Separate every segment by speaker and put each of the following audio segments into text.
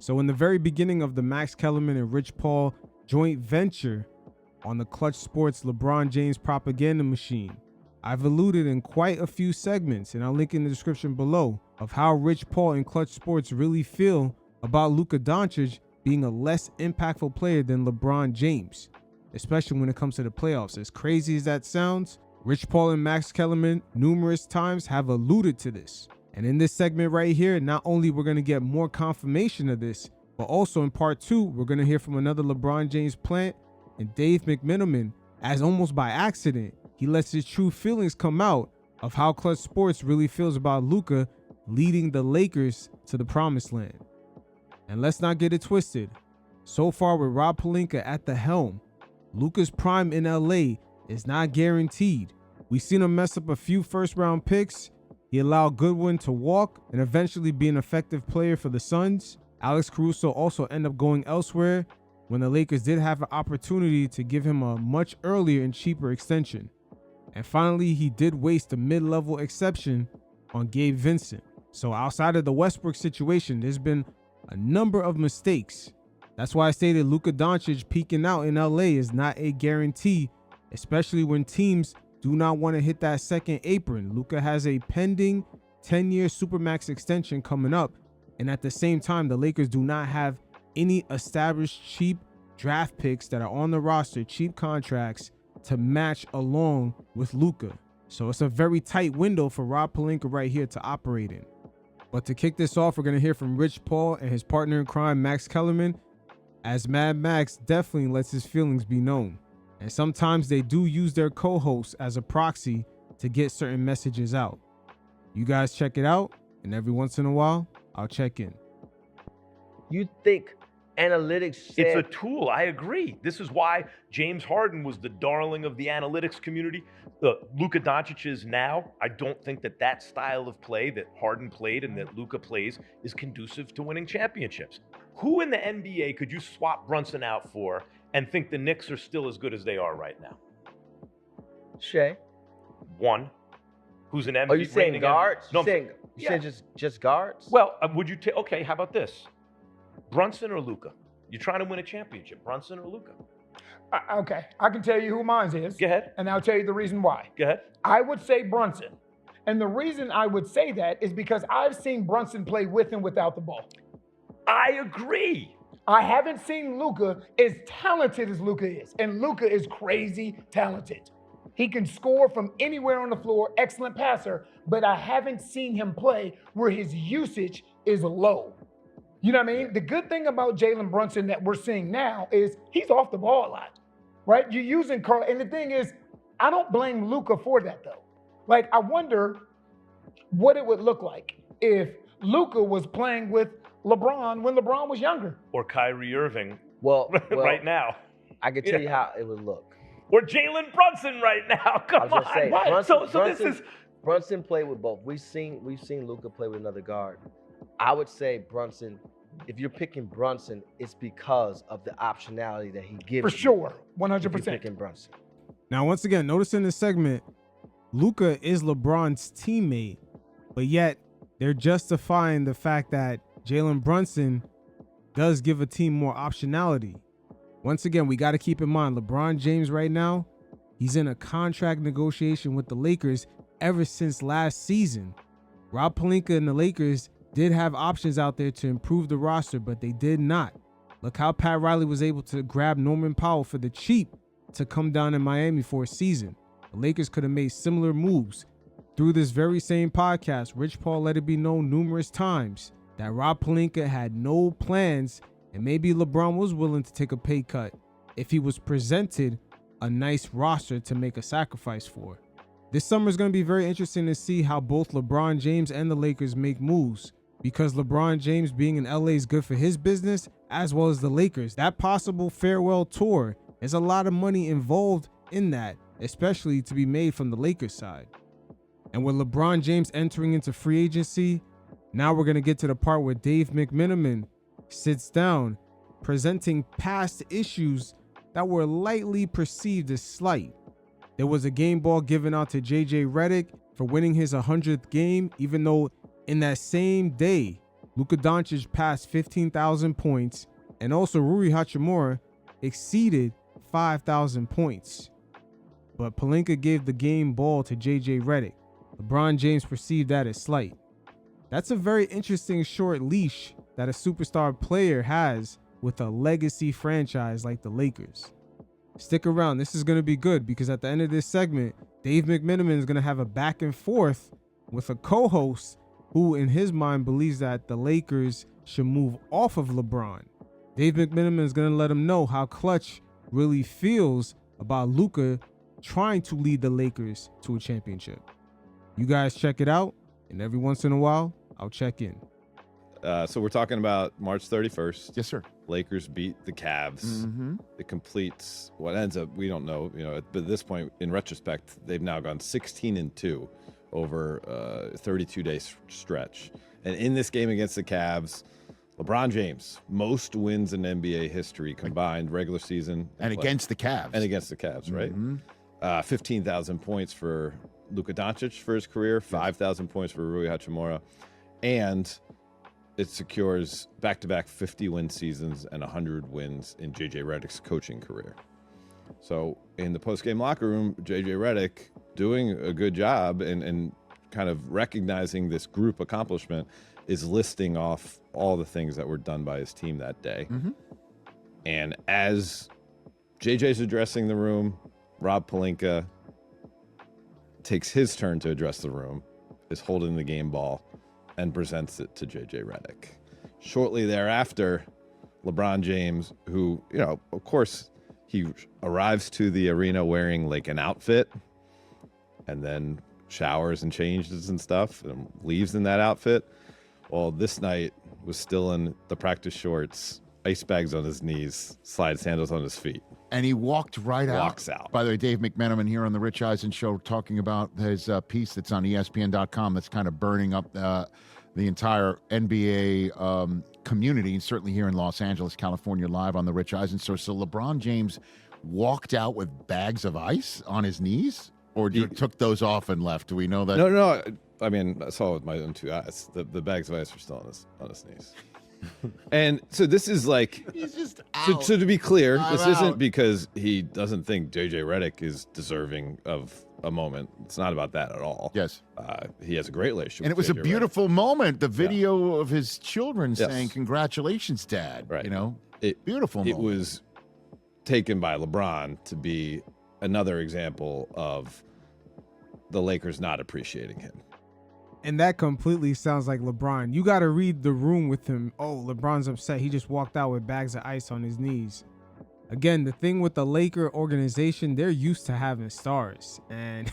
Speaker 1: So in the very beginning of the Max Kellerman and Rich Paul joint venture on the Klutch Sports LeBron James propaganda machine, I've alluded in quite a few segments, and I'll link in the description below, of how Rich Paul and Klutch Sports really feel about Luka Dončić being a less impactful player than LeBron James, especially when it comes to the playoffs. As crazy as that sounds, Rich Paul and Max Kellerman numerous times have alluded to this. And in this segment right here, not only we're going to get more confirmation of this, but also in part 2, we're going to hear from another LeBron James plant and Dave McMenamin, as almost by accident, he lets his true feelings come out of how Klutch Sports really feels about Luka leading the Lakers to the promised land. And let's not get it twisted. So far with Rob Pelinka at the helm, Luka's prime in LA is not guaranteed. We've seen him mess up a few first-round picks. He allowed Goodwin to walk and eventually be an effective player for the Suns. Alex Caruso also ended up going elsewhere when the Lakers did have an opportunity to give him a much earlier and cheaper extension. And finally, he did waste a mid-level exception on Gabe Vincent. So outside of the Westbrook situation, there's been a number of mistakes. That's why I stated Luka Dončić peaking out in LA is not a guarantee, especially when teams do not want to hit that second apron. Luka has a pending 10-year Supermax extension coming up, and at the same time, the Lakers do not have any established cheap draft picks that are on the roster, cheap contracts to match along with Luka. So it's a very tight window for Rob Pelinka right here to operate in. But to kick this off, we're going to hear from Rich Paul and his partner in crime, Max Kellerman, as Mad Max definitely lets his feelings be known. And sometimes they do use their co-hosts as a proxy to get certain messages out. You guys check it out, and every once in a while, I'll check in.
Speaker 2: You think analytics said...
Speaker 3: It's a tool. I agree. This is why James Harden was the darling of the analytics community. Luka Dončić is now. I don't think that that style of play that Harden played and that Luka plays is conducive to winning championships. Who in the NBA could you swap Brunson out for and think the Knicks are still as good as they are right now?
Speaker 2: Shea.
Speaker 3: One. Who's an MVP?
Speaker 2: Are you saying guards?
Speaker 3: No,
Speaker 2: you saying just guards?
Speaker 3: Well, would you take... Okay, how about this? Brunson or Luka? You're trying to win a championship. Brunson or Luka?
Speaker 4: Okay, I can tell you who mine is.
Speaker 3: Go ahead.
Speaker 4: And I'll tell you the reason why.
Speaker 3: Go ahead.
Speaker 4: I would say Brunson. And the reason I would say that is because I've seen Brunson play with and without the ball.
Speaker 3: I agree.
Speaker 4: I haven't seen Luka as talented as Luka is. And Luka is crazy talented. He can score from anywhere on the floor, excellent passer, but I haven't seen him play where his usage is low. You know what I mean? The good thing about Jalen Brunson that we're seeing now is he's off the ball a lot, right? You're using Carl, and the thing is, I don't blame Luka for that though. Like, I wonder what it would look like if Luka was playing with LeBron when LeBron was younger.
Speaker 3: Or Kyrie Irving
Speaker 2: well
Speaker 3: right now.
Speaker 2: I can tell you how it would look.
Speaker 3: Or Jalen Brunson right now. Come on.
Speaker 2: Say,
Speaker 3: Right.
Speaker 2: Brunson, Brunson played with both. We've seen Luka play with another guard. I would say Brunson, if you're picking Brunson, it's because of the optionality that he gives
Speaker 4: For sure, 100%.
Speaker 2: If you're picking Brunson.
Speaker 1: Now, once again, notice in this segment, Luka is LeBron's teammate, but yet they're justifying the fact that Jalen Brunson does give a team more optionality. Once again, we got to keep in mind, LeBron James right now, he's in a contract negotiation with the Lakers ever since last season. Rob Pelinka and the Lakers did have options out there to improve the roster, but they did not. Look how Pat Riley was able to grab Norman Powell for the cheap to come down in Miami for a season. The Lakers could have made similar moves. Through this very same podcast, Rich Paul let it be known numerous times that Rob Pelinka had no plans, and maybe LeBron was willing to take a pay cut if he was presented a nice roster to make a sacrifice for. This summer is going to be very interesting to see how both LeBron James and the Lakers make moves, because LeBron James being in LA is good for his business as well as the Lakers. That possible farewell tour, there's a lot of money involved in that, especially to be made from the Lakers side. And with LeBron James entering into free agency, now we're going to get to the part where Dave McMenamin sits down, presenting past issues that were lightly perceived as slight. There was a game ball given out to JJ Redick for winning his 100th game, even though in that same day, Luka Dončić passed 15,000 points, and also Rui Hachimura exceeded 5,000 points. But Pelinka gave the game ball to JJ Redick. LeBron James perceived that as slight. That's a very interesting short leash that a superstar player has with a legacy franchise like the Lakers. Stick around, this is going to be good, because at the end of this segment, Dave McMenamin is going to have a back and forth with a co-host who in his mind believes that the Lakers should move off of LeBron. Dave McMenamin is going to let him know how Klutch really feels about Luka trying to lead the Lakers to a championship. You guys check it out, and every once in a while, I'll check in.
Speaker 5: So we're talking about March 31st.
Speaker 6: Yes, sir.
Speaker 5: Lakers beat the Cavs.
Speaker 6: Mm-hmm.
Speaker 5: It completes what ends up, we don't know, but at this point, in retrospect, they've now gone 16-2 over a 32-day stretch. And in this game against the Cavs, LeBron James, most wins in NBA history combined, regular season.
Speaker 6: And against the Cavs.
Speaker 5: And against the Cavs, right?
Speaker 6: Mm-hmm.
Speaker 5: 15,000 points for Luka Dončić for his career, 5,000 points for Rui Hachimura. And it secures back-to-back 50-win seasons and 100 wins in JJ Redick's coaching career. So in the post-game locker room, JJ Redick doing a good job and kind of recognizing this group accomplishment is listing off all the things that were done by his team that day.
Speaker 6: Mm-hmm.
Speaker 5: And as JJ's addressing the room, Rob Pelinka takes his turn to address the room, is holding the game ball, and presents it to JJ Redick. Shortly thereafter, LeBron James, who, of course, he arrives to the arena wearing like an outfit and then showers and changes and stuff and leaves in that outfit. Well, this night was still in the practice shorts, ice bags on his knees, slide sandals on his feet.
Speaker 6: And he walked right out.
Speaker 5: Walks out.
Speaker 6: By the way, Dave McMenamin here on the Rich Eisen Show talking about his piece that's on ESPN.com that's kind of burning up the entire NBA community, and certainly here in Los Angeles, California, live on the Rich Eisen Show. So LeBron James walked out with bags of ice on his knees? Or took those off and left? Do we know that?
Speaker 5: No. I mean, I saw it with my own two eyes. The bags of ice were still on his knees. And so this is like,
Speaker 6: he's just out.
Speaker 5: So to be clear,
Speaker 6: I'm
Speaker 5: this
Speaker 6: out.
Speaker 5: isn't because he doesn't think JJ Redick is deserving of a moment. It's not about that at all.
Speaker 6: Yes.
Speaker 5: He has a great relationship
Speaker 6: And it
Speaker 5: with
Speaker 6: was a
Speaker 5: JJ
Speaker 6: beautiful moment. The video of his children
Speaker 5: Yes.
Speaker 6: saying, "Congratulations, Dad."
Speaker 5: Right.
Speaker 6: Beautiful moment.
Speaker 5: It was taken by LeBron to be another example of the Lakers not appreciating him.
Speaker 1: And that completely sounds like LeBron. You got to read the room with him. Oh, LeBron's upset. He just walked out with bags of ice on his knees. Again, the thing with the Laker organization, they're used to having stars. And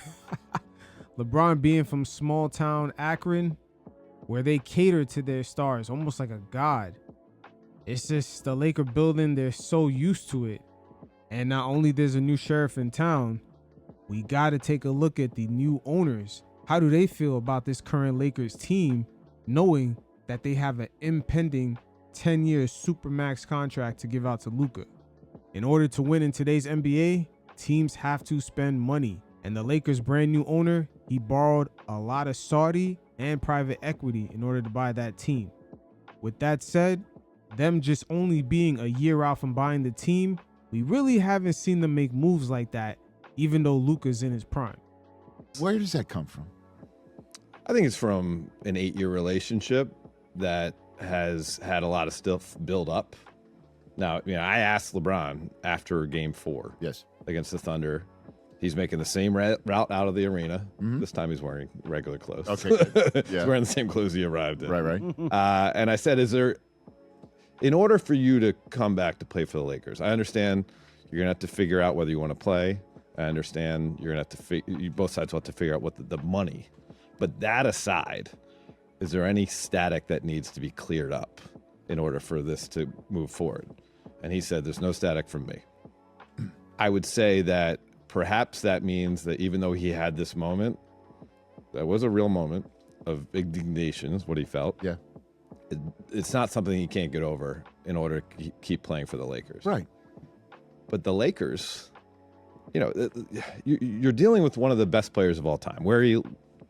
Speaker 1: LeBron being from small town Akron, where they cater to their stars, almost like a god. It's just the Laker building, they're so used to it. And not only there's a new sheriff in town, we got to take a look at the new owners. How do they feel about this current Lakers team, knowing that they have an impending 10-year Supermax contract to give out to Luka? In order to win in today's NBA, teams have to spend money. And the Lakers' brand new owner, he borrowed a lot of Saudi and private equity in order to buy that team. With that said, them just only being a year out from buying the team, we really haven't seen them make moves like that, even though Luka's in his prime.
Speaker 6: Where does that come from?
Speaker 5: I think it's from an 8-year relationship that has had a lot of stuff build up. Now, I asked LeBron after game 4
Speaker 6: Yes.
Speaker 5: against the Thunder. He's making the same route out of the arena.
Speaker 6: Mm-hmm.
Speaker 5: This time he's wearing regular clothes.
Speaker 6: Okay, good. Yeah.
Speaker 5: He's wearing the same clothes he arrived in.
Speaker 6: Right.
Speaker 5: And I said, in order for you to come back to play for the Lakers, I understand you're going to have to figure out whether you want to play. I understand you're going to have to both sides will have to figure out what the money. But that aside, is there any static that needs to be cleared up in order for this to move forward? And he said, there's no static from me. I would say that perhaps that means that even though he had this moment, that was a real moment of indignation, is what he felt.
Speaker 6: Yeah.
Speaker 5: It's not something he can't get over in order to keep playing for the Lakers.
Speaker 6: Right.
Speaker 5: But the Lakers, you're dealing with one of the best players of all time. Where he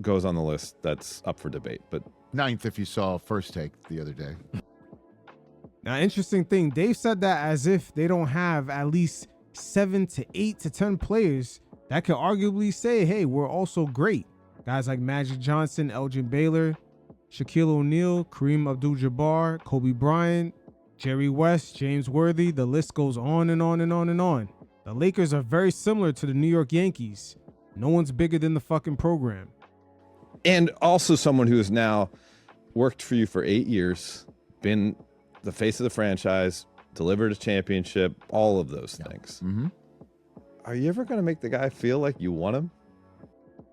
Speaker 5: goes on the list, that's up for debate. But
Speaker 6: Ninth, if you saw First Take the other day.
Speaker 1: Now, interesting thing, Dave said that as if they don't have at least 7 to 8 to 10 players that could arguably say, hey, we're also great. Guys like Magic Johnson, Elgin Baylor, Shaquille O'Neal, Kareem Abdul-Jabbar, Kobe Bryant, Jerry West, James Worthy. The list goes on and on and on and on. The Lakers are very similar to the New York Yankees. No one's bigger than the fucking program.
Speaker 5: And also someone who has now worked for you for 8 years, been the face of the franchise, delivered a championship, all of those things.
Speaker 6: Mm-hmm.
Speaker 5: Are you ever going to make the guy feel like you want him?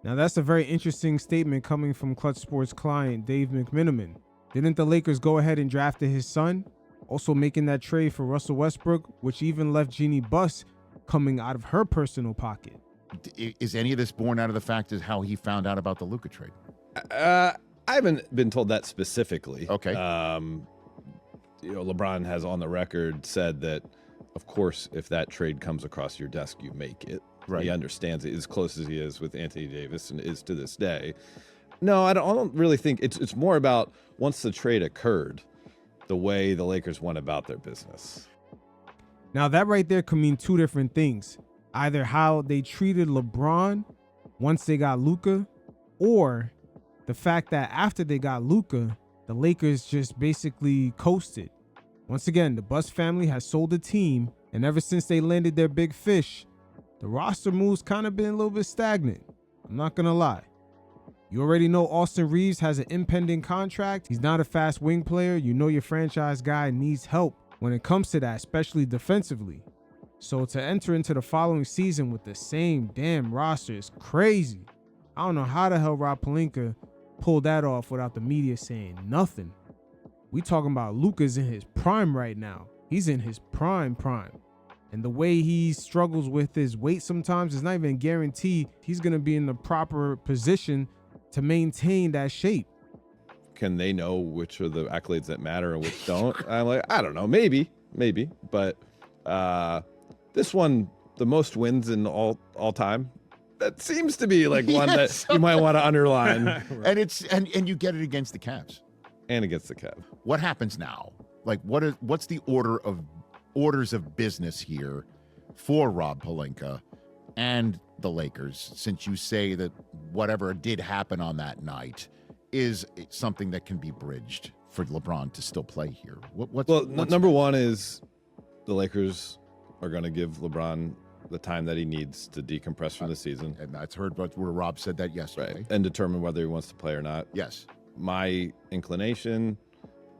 Speaker 1: Now, that's a very interesting statement coming from Clutch Sports client Dave McMiniman. Didn't the Lakers go ahead and drafted his son? Also making that trade for Russell Westbrook, which even left Jeannie Buss coming out of her personal pocket.
Speaker 6: Is any of this born out of the fact is how he found out about the Luka trade?
Speaker 5: I haven't been told that specifically.
Speaker 6: Okay.
Speaker 5: LeBron has on the record said that, of course, if that trade comes across your desk, you make it.
Speaker 6: Right.
Speaker 5: He understands it as close as he is with Anthony Davis and is to this day. No, I don't really think it's more about once the trade occurred, the way the Lakers went about their business.
Speaker 1: Now, that right there could mean two different things. Either how they treated LeBron once they got Luka, or the fact that after they got Luka, the Lakers just basically coasted. Once again, the Buss family has sold the team, and ever since they landed their big fish, the roster moves kind of been a little bit stagnant. I'm not going to lie. You already know Austin Reaves has an impending contract. He's not a fast wing player. You know your franchise guy needs help when it comes to that, especially defensively. So to enter into the following season with the same damn roster is crazy. I don't know how the hell Rob Pelinka pulled that off without the media saying nothing. We talking about Luka's in his prime right now. He's in his prime. And the way he struggles with his weight sometimes is not even guaranteed he's going to be in the proper position to maintain that shape.
Speaker 5: Can they know which are the accolades that matter and which don't? I'm like, I don't know, maybe, but this one, the most wins in all time, that seems to be like one that you might want to underline.
Speaker 6: And it's and you get it against the Cavs
Speaker 5: And against the Cavs.
Speaker 6: What happens now? Like, what's the orders of business here for Rob Pelinka and the Lakers, since you say that whatever did happen on that night is something that can be bridged for LeBron to still play here? What's
Speaker 5: number one is the Lakers are going to give LeBron the time that he needs to decompress from the season.
Speaker 6: And that's heard where Rob said that yesterday.
Speaker 5: Right. And determine whether he wants to play or not.
Speaker 6: Yes.
Speaker 5: My inclination,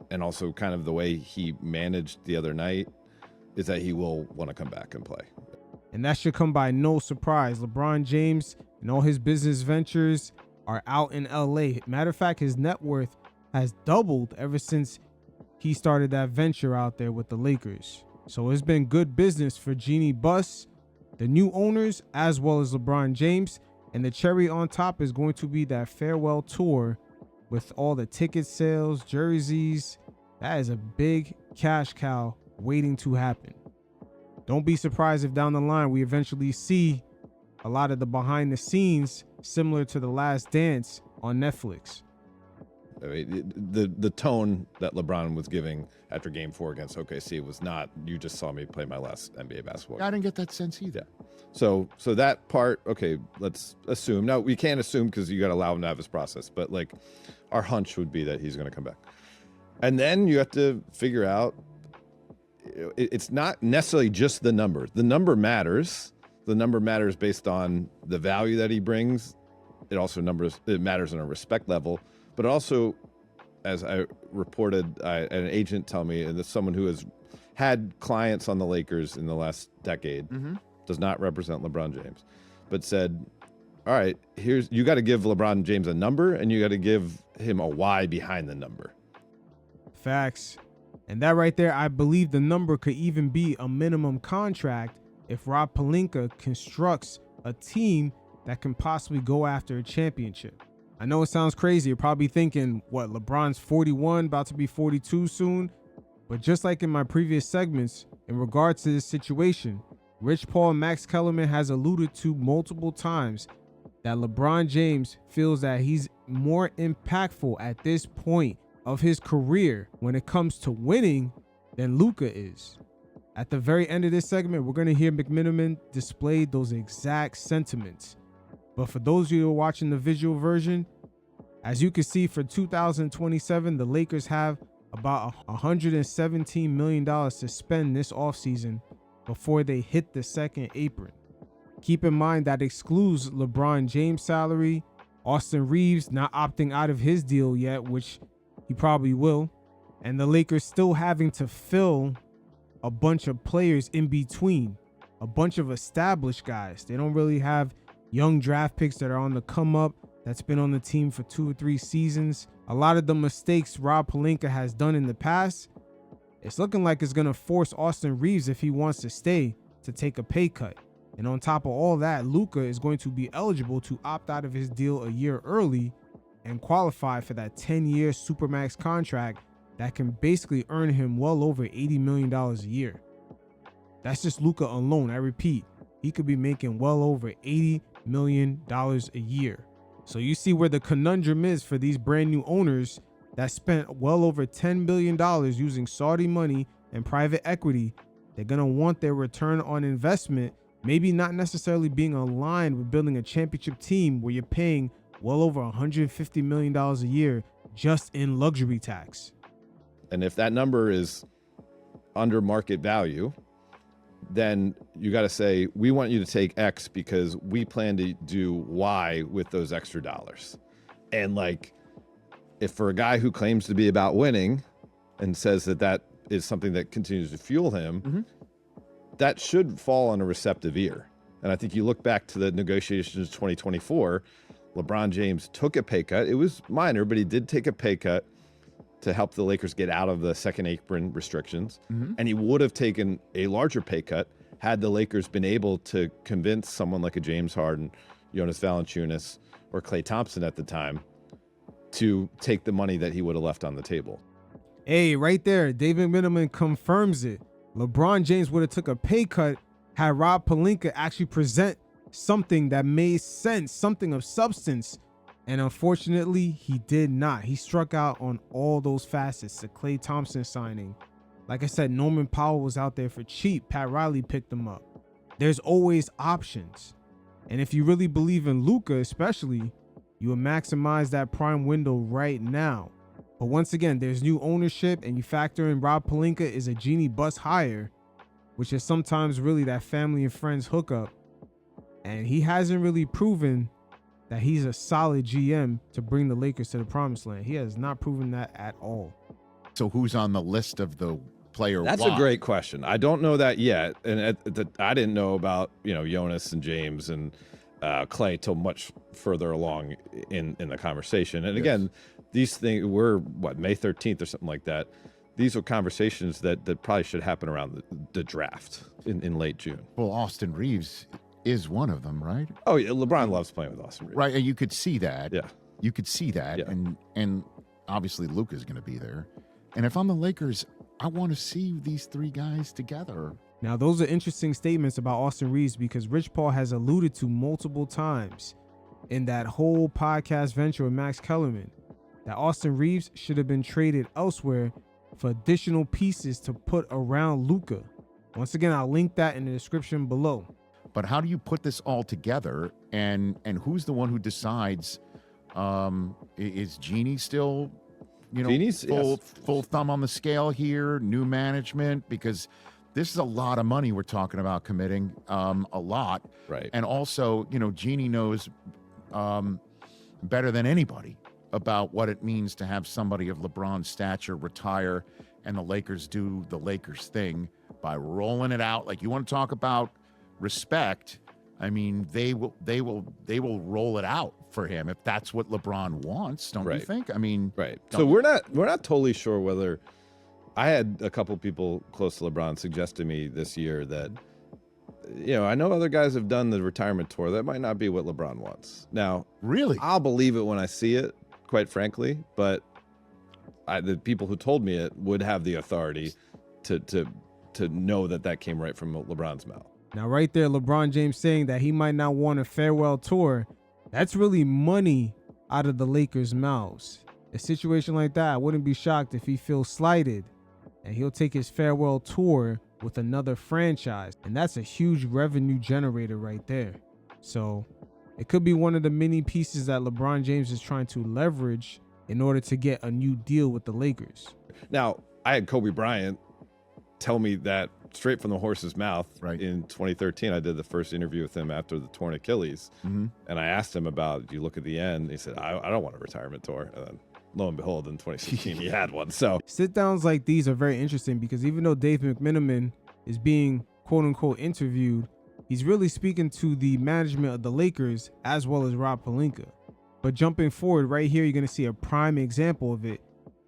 Speaker 5: and also kind of the way he managed the other night, is that he will want to come back and play.
Speaker 1: And that should come by no surprise. LeBron James and all his business ventures are out in LA. Matter of fact, his net worth has doubled ever since he started that venture out there with the Lakers. So it's been good business for Jeannie Buss, the new owners, as well as LeBron James. And the cherry on top is going to be that farewell tour with all the ticket sales, jerseys. That is a big cash cow waiting to happen. Don't be surprised if down the line we eventually see a lot of the behind the scenes similar to The Last Dance on Netflix.
Speaker 5: I mean, the tone that LeBron was giving after Game 4 against OKC was not, you just saw me play my last NBA basketball game.
Speaker 6: I didn't get that sense either.
Speaker 5: Yeah. So that part, okay, let's assume. Now, we can't assume because you got to allow him to have his process, but like our hunch would be that he's going to come back. And then you have to figure out, it's not necessarily just the number. The number matters. The number matters based on the value that he brings. It matters on a respect level, but also, as I reported, an agent tell me, and this someone who has had clients on the Lakers in the last decade, does not represent LeBron James, but said, all right, you got to give LeBron James a number and you got to give him a why behind the number.
Speaker 1: Facts. And that right there, I believe the number could even be a minimum contract if Rob Pelinka constructs a team that can possibly go after a championship. I know it sounds crazy. You're probably thinking, what, LeBron's 41, about to be 42 soon? But just like in my previous segments, in regards to this situation, Rich Paul and Max Kellerman has alluded to multiple times that LeBron James feels that he's more impactful at this point of his career when it comes to winning than Luka is. At the very end of this segment, we're going to hear McMenamin display those exact sentiments. But for those of you who are watching the visual version, as you can see, for 2027, the Lakers have about $117 million to spend this offseason before they hit the second apron. Keep in mind that excludes LeBron James' salary, Austin Reaves not opting out of his deal yet, which he probably will, and the Lakers still having to fill a bunch of players in between, a bunch of established guys. They don't really have young draft picks that are on the come up, that's been on the team for 2 or 3 seasons. A lot of the mistakes Rob Pelinka has done in the past, it's looking like it's going to force Austin Reaves, if he wants to stay, to take a pay cut. And on top of all that, Luka is going to be eligible to opt out of his deal a year early and qualify for that 10-year Supermax contract that can basically earn him well over $80 million a year. That's just Luka alone. I repeat, he could be making well over $80 million a year. So you see where the conundrum is for these brand new owners that spent well over $10 billion using Saudi money and private equity. They're going to want their return on investment, maybe not necessarily being aligned with building a championship team where you're paying well over $150 million a year just in luxury tax.
Speaker 5: And if that number is under market value, then you got to say, we want you to take X because we plan to do Y with those extra dollars. And like, if for a guy who claims to be about winning and says that that is something that continues to fuel him, that should fall on a receptive ear. And I think you look back to the negotiations 2024, LeBron James took a pay cut. It was minor, but he did take a pay cut to help the Lakers get out of the second apron restrictions. And he would have taken a larger pay cut had the Lakers been able to convince someone like a James Harden, Jonas Valanciunas, or Klay Thompson at the time to take the money that he would have left on the table.
Speaker 1: Hey, right there, David Miniman confirms it. LeBron James would have took a pay cut had Rob Pelinka actually present something that made sense, something of substance. And unfortunately, he did not. He struck out on all those facets. The Klay Thompson signing. Like I said, Norman Powell was out there for cheap. Pat Riley picked him up. There's always options. And if you really believe in Luka especially, you will maximize that prime window right now. But once again, there's new ownership, and you factor in Rob Pelinka is a genie bus hire, which is sometimes really that family and friends hookup. And he hasn't really proven that he's a solid GM to bring the Lakers to the promised land. He has not proven that at all. So
Speaker 6: who's on the list of the player?
Speaker 5: That's a great question. I don't know that yet. And I didn't know about, Jonas and James and Klay till much further along in the conversation. And again, these things were May 13th or something like that. These are conversations that probably should happen around the draft in late June.
Speaker 6: Well, Austin Reaves is one of them, right?
Speaker 5: Oh, yeah. LeBron loves playing with Austin Reaves.
Speaker 6: Right. And you could see that.
Speaker 5: Yeah.
Speaker 6: You could see that.
Speaker 5: Yeah.
Speaker 6: And obviously Luka's going to be there. And if I'm the Lakers, I want to see these three guys together.
Speaker 1: Now, those are interesting statements about Austin Reaves, because Rich Paul has alluded to multiple times in that whole podcast venture with Max Kellerman that Austin Reaves should have been traded elsewhere for additional pieces to put around Luka. Once again, I'll link that in the description below.
Speaker 6: But how do you put this all together? And who's the one who decides? Is Jeannie still,
Speaker 5: Jeannie's,
Speaker 6: full thumb on the scale here? New management, because this is a lot of money we're talking about committing. A lot,
Speaker 5: right?
Speaker 6: And also, Jeannie knows better than anybody about what it means to have somebody of LeBron's stature retire, and the Lakers do the Lakers thing by rolling it out. Like, you want to talk about respect? I mean, they will roll it out for him if that's what LeBron wants, don't you think? I mean,
Speaker 5: right. So we're not totally sure whether. I had a couple people close to LeBron suggest to me this year that, I know other guys have done the retirement tour. That might not be what LeBron wants. Now,
Speaker 6: really,
Speaker 5: I'll believe it when I see it, quite frankly. But the people who told me it would have the authority to know that came right from LeBron's mouth.
Speaker 1: Now, right there, LeBron James saying that he might not want a farewell tour. That's really money out of the Lakers' mouths. A situation like that, I wouldn't be shocked if he feels slighted and he'll take his farewell tour with another franchise. And that's a huge revenue generator right there. So it could be one of the many pieces that LeBron James is trying to leverage in order to get a new deal with the Lakers.
Speaker 5: Now, I had Kobe Bryant tell me that straight from the horse's mouth.
Speaker 6: Right.
Speaker 5: In 2013, I did the first interview with him after the torn Achilles.
Speaker 6: Mm-hmm.
Speaker 5: And I asked him about, you look at the end, he said, I don't want a retirement tour. And then lo and behold, in 2016, he had one. So
Speaker 1: Sit downs like these are very interesting because even though Dave McMenamin is being quote unquote interviewed, he's really speaking to the management of the Lakers as well as Rob Pelinka. But jumping forward right here, you're going to see a prime example of it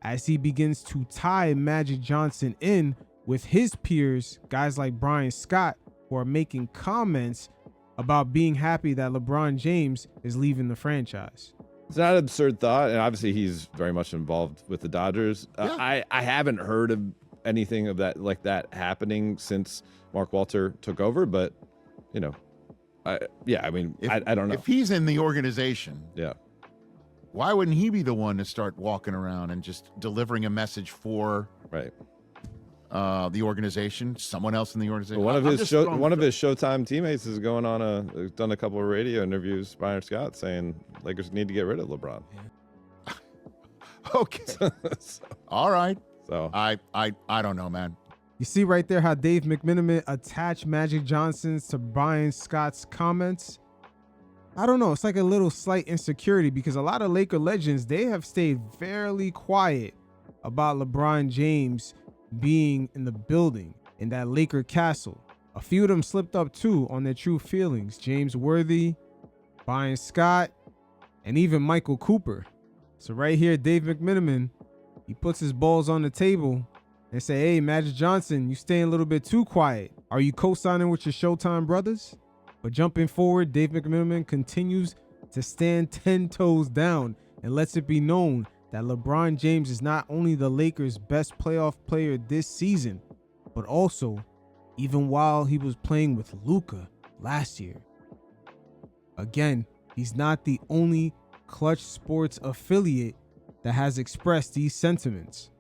Speaker 1: as he begins to tie Magic Johnson in with his peers, guys like Brian Scott, who are making comments about being happy that LeBron James is leaving the franchise.
Speaker 5: it's not an absurd thought. And obviously, he's very much involved with the Dodgers.
Speaker 6: Yeah.
Speaker 5: I haven't heard of anything of that like that happening since Mark Walter took over. But, you know, I don't know.
Speaker 6: If he's in the organization,
Speaker 5: Yeah.
Speaker 6: why wouldn't he be the one to start walking around and just delivering a message for
Speaker 5: Right.
Speaker 6: the organization, someone else in the organization?
Speaker 5: One of
Speaker 6: I'm
Speaker 5: his
Speaker 6: just throwing-
Speaker 5: Showtime teammates is going on done a couple of radio interviews, Brian Scott, saying Lakers need to get rid of LeBron.
Speaker 6: Okay. All right.
Speaker 5: So
Speaker 6: I don't know, man.
Speaker 1: You see right there how Dave McMenamin attached Magic Johnson's to Brian Scott's comments? I don't know. It's like a little slight insecurity because a lot of Laker legends, they have stayed fairly quiet about LeBron James being in the building in that Laker castle. A few of them slipped up too on their true feelings. James Worthy, Brian Scott, and even Michael Cooper. So right here, Dave McMenamin, he puts his balls on the table and say, hey, Magic Johnson, you staying a little bit too quiet. Are you co-signing with your Showtime brothers? But jumping forward, Dave McMenamin continues to stand 10 toes down and lets it be known that LeBron James is not only the Lakers' best playoff player this season, but also even while he was playing with Luka last year. Again, he's not the only Clutch Sports affiliate that has expressed these sentiments.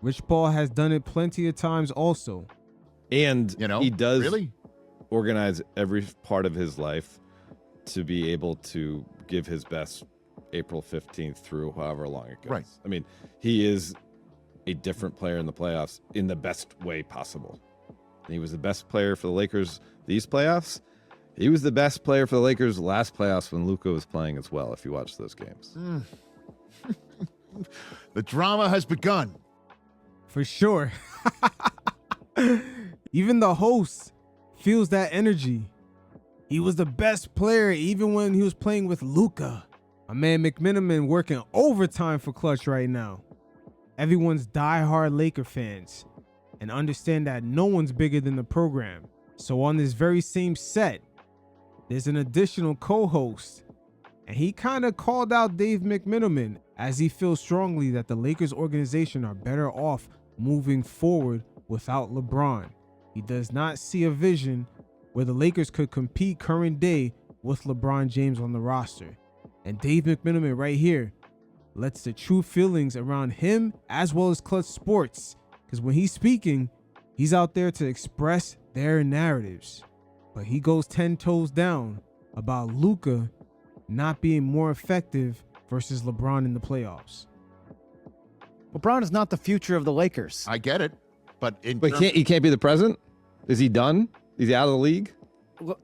Speaker 1: Rich Paul has done it plenty of times also.
Speaker 5: and
Speaker 6: You know,
Speaker 5: he does
Speaker 6: really.
Speaker 5: organize every part of his life to be able to give his best April 15th through however long it goes.
Speaker 6: Right.
Speaker 5: I mean, he is a different player in the playoffs in the best way possible. And he was the best player for the Lakers these playoffs. He was the best player for the Lakers last playoffs when Luka was playing as well, if you watch those games.
Speaker 6: The drama has begun.
Speaker 1: For sure. Even the host feels that energy. He was the best player even when he was playing with Luka. My man McMenamin working overtime for Clutch right now. Everyone's diehard Laker fans and understand that no one's bigger than the program. So on this very same set, there's an additional co-host, and he kind of called out Dave McMenamin as he feels strongly that the Lakers organization are better off moving forward without LeBron. He does not see a vision where the Lakers could compete current day with LeBron James on the roster. And Dave McMenamin right here lets the true feelings around him as well as Clutch Sports, because when he's speaking, he's out there to express their narratives. But he goes 10 toes down about Luka not being more effective versus LeBron in the playoffs.
Speaker 7: LeBron is not the future of the Lakers.
Speaker 6: I get it, but
Speaker 5: He can't be the president? Is he done? Is he out of the league?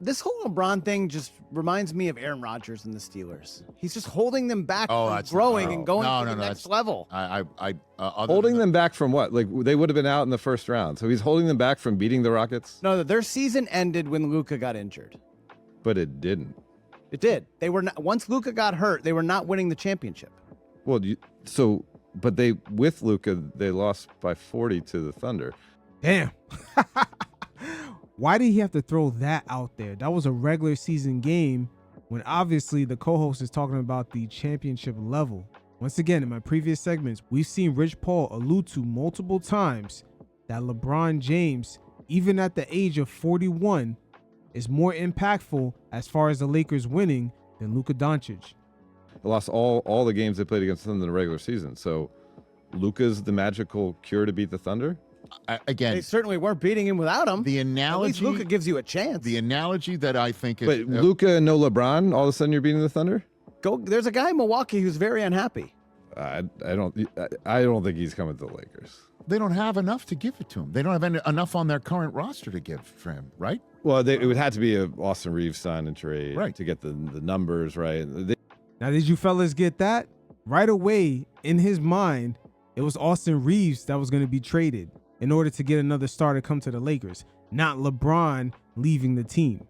Speaker 7: This whole LeBron thing just reminds me of Aaron Rodgers and the Steelers. He's just holding them back from growing and going to the next level.
Speaker 5: Holding them back from what? Like they would have been out in the first round. So he's holding them back from beating the Rockets?
Speaker 7: No, their season ended when Luka got injured.
Speaker 5: But it didn't.
Speaker 7: It did. They were not, once Luka got hurt, they were not winning the championship.
Speaker 5: Well, but they with Luka, they lost by 40 to the Thunder.
Speaker 1: Damn. Why did he have to throw that out there? That was a regular season game when obviously the co-host is talking about the championship level. Once again, in my previous segments, we've seen Rich Paul allude to multiple times that LeBron James, even at the age of 41, is more impactful as far as the Lakers winning than Luka Dončić.
Speaker 5: lost all the games they played against them in the regular season. So Luka's the magical cure to beat the Thunder?
Speaker 6: Again,
Speaker 7: they certainly weren't beating him without him.
Speaker 6: The analogy,
Speaker 7: at least Luka gives you a chance.
Speaker 6: The analogy that I think is,
Speaker 5: but Luka and no LeBron, all of a sudden you're beating the Thunder?
Speaker 7: There's a guy in Milwaukee who's very unhappy.
Speaker 5: I don't think he's coming to the Lakers.
Speaker 6: They don't have enough to give it to him. They don't have enough on their current roster to give for him, right?
Speaker 5: Well, it would have to be a Austin Reaves sign and trade to get the numbers right.
Speaker 1: Now, did you fellas get that? Right away, in his mind, it was Austin Reaves that was going to be traded in order to get another star to come to the Lakers, not LeBron leaving the team.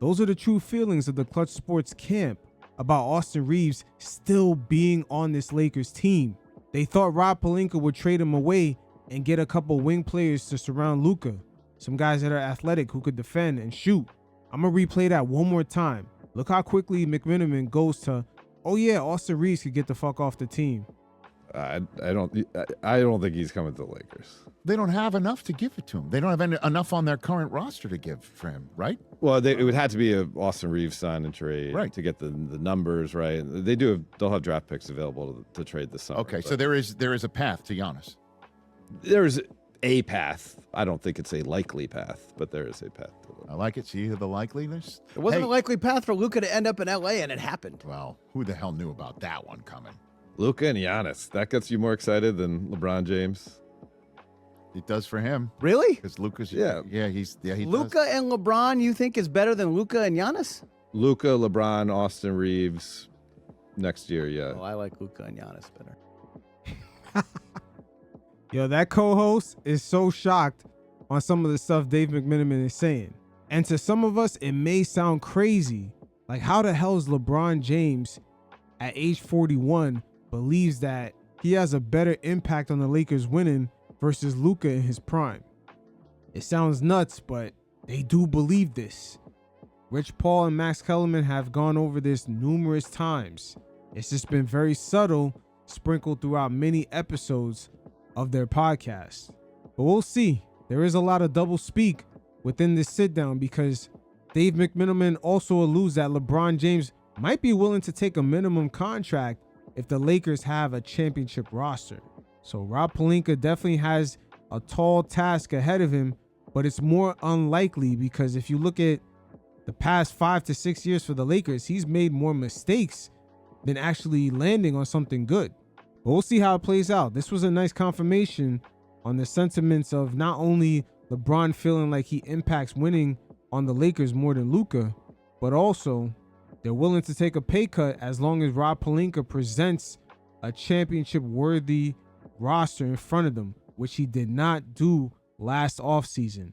Speaker 1: Those are the true feelings of the Clutch Sports camp about Austin Reaves still being on this Lakers team. They thought Rob Pelinka would trade him away and get a couple wing players to surround Luka, some guys that are athletic who could defend and shoot. I'm going to replay that one more time. Look how quickly McMenamin goes to, oh yeah, Austin Reaves could get the fuck off the team.
Speaker 5: I don't think he's coming to the Lakers.
Speaker 6: They don't have enough to give it to him. They don't have enough on their current roster to give for him, right?
Speaker 5: Well, it would have to be a Austin Reaves sign and trade to get the numbers right. They'll have draft picks available to trade this summer.
Speaker 6: Okay, so there is a path to Giannis.
Speaker 5: There's a path. I don't think it's a likely path, but there is a path to it.
Speaker 6: I like it. See the likeliness?
Speaker 7: It wasn't a likely path for Luka to end up in LA, and it happened.
Speaker 6: Well, who the hell knew about that one coming?
Speaker 5: Luka and Giannis. That gets you more excited than LeBron James?
Speaker 6: It does for him.
Speaker 7: Really?
Speaker 6: Because Luka's he
Speaker 7: Luka and LeBron, you think is better than Luka and Giannis?
Speaker 5: Luka, LeBron, Austin Reaves next year, yeah.
Speaker 7: Oh, I like Luka and Giannis better.
Speaker 1: Yo, that co-host is so shocked on some of the stuff Dave McMenamin is saying. And to some of us, it may sound crazy. Like, how the hell is LeBron James at age 41 believes that he has a better impact on the Lakers winning versus Luka in his prime? It sounds nuts, but they do believe this. Rich Paul and Max Kellerman have gone over this numerous times. It's just been very subtle, sprinkled throughout many episodes of their podcast. But we'll see. There is a lot of double speak within this sit down because Dave McMenamin also alludes that LeBron James might be willing to take a minimum contract if the Lakers have a championship roster. So Rob Pelinka definitely has a tall task ahead of him, but it's more unlikely because if you look at the past 5 to 6 years for the Lakers, he's made more mistakes than actually landing on something good. But we'll see how it plays out. This was a nice confirmation on the sentiments of not only LeBron feeling like he impacts winning on the Lakers more than Luka, but also they're willing to take a pay cut as long as Rob Pelinka presents a championship-worthy roster in front of them, which he did not do last offseason.